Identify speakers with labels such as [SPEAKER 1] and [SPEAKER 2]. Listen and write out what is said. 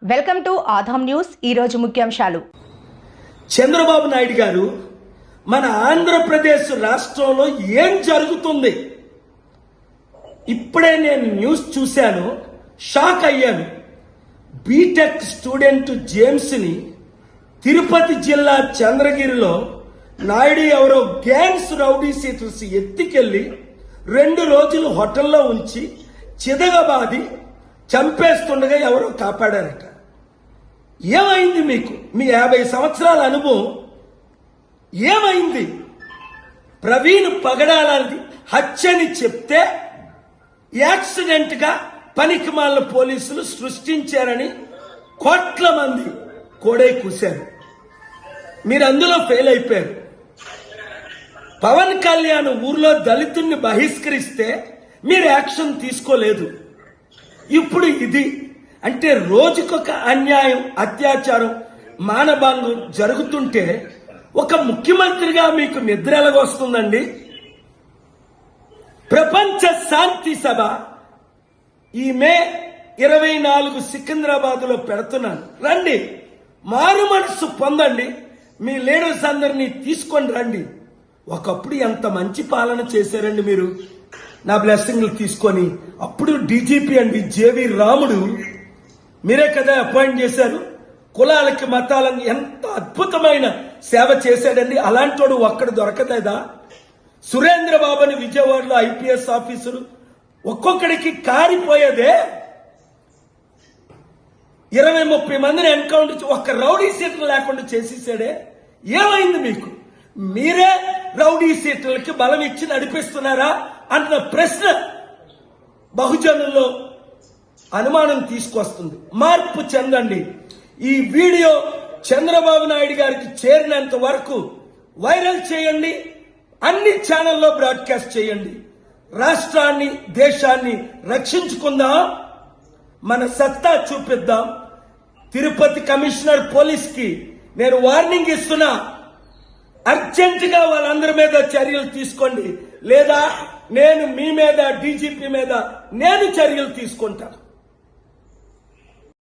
[SPEAKER 1] Welcome to ఆధాం news. ఈ రోజు ముఖ్యాంశాలు.
[SPEAKER 2] చంద్రబాబు నాయుడు గారు మన ఆంధ్రప్రదేశ్ రాష్ట్రంలో ఏం జరుగుతుంది? ఇప్పుడే నేను న్యూస్ చూశాను, షాక్ అయ్యాను. బీటెక్ స్టూడెంట్ జేమ్స్ ని తిరుపతి జిల్లా చంద్రగిరిలో నాయుడు ఎవరో గ్యాంగ్స్ రౌడీ సీటర్స్ ఎత్తికెళ్లి 2 రోజులు హోటల్లో ఉంచి చిదగబాది చంపేస్తుండగా ఎవరో కాపాడారట. ఏమైంది మీకు? మీ 50 సంవత్సరాల అనుభవం ఏమైంది? ప్రవీణ్ పగడాలని హత్యని చెప్తే యాక్సిడెంట్ గా పనికిమాలిన పోలీసులు సృష్టించారని కోట్ల మంది కోడై కూశారు. మీరు అందులో ఫెయిల్ అయిపోయారు. పవన్ కళ్యాణ్ ఊర్లో దళితుల్ని బహిష్కరిస్తే మీరు యాక్షన్ తీసుకోలేదు. ఇప్పుడు ఇది అంటే రోజుకొక అన్యాయం, అత్యాచారం, మానభంగం జరుగుతుంటే ఒక ముఖ్యమంత్రిగా మీకు నిద్ర ఎలాగొస్తుందండి? ప్రపంచ శాంతి సభ ఈ మే 24 సికింద్రాబాద్ లో పెడుతున్నాను. రండి, మారు మనసు పొందండి, మీ లీడర్స్ అందరినీ తీసుకొని రండి. ఒకప్పుడు ఎంత మంచి పాలన చేశారండి మీరు, నా బ్లెస్సింగ్లు తీసుకొని. అప్పుడు డీజీపీ అండి జేవి రాముడు మీరే కదా అపాయింట్ చేశారు. కులాలకి మతాలను ఎంత అద్భుతమైన సేవ చేశాడండి. అలాంటోడు ఒక్కడు దొరకలేదా? సురేంద్ర బాబుని విజయవాడలో ఐపీఎస్ ఆఫీసరు ఒక్కొక్కడికి కారిపోయేదే. 20-30 మందిని ఎన్కౌంటర్ ఒక్క రౌడీ సీటర్ లేకుండా చేసేసాడే. ఏమైంది మీకు? మీరే రౌడీ సీటర్లకి బలం ఇచ్చి నడిపిస్తున్నారా అన్న ప్రశ్న బహుజనుల్లో అనుమానం తీసుకొస్తుంది. మార్పు చెందండి. ఈ వీడియో చంద్రబాబు నాయుడు గారికి చేరినంత వరకు వైరల్ చేయండి, అన్ని ఛానల్లో బ్రాడ్కాస్ట్ చేయండి. రాష్ట్రాన్ని, దేశాన్ని రక్షించుకుందాం, మన సత్తా చూపిద్దాం. తిరుపతి కమిషనర్ పోలీస్ కి నేను వార్నింగ్ ఇస్తున్నా, అర్జెంటుగా వాళ్ళందరి మీద చర్యలు తీసుకోండి, లేదా నేను మీ మీద, డీజీపీ మీద నేను చర్యలు తీసుకుంటాను.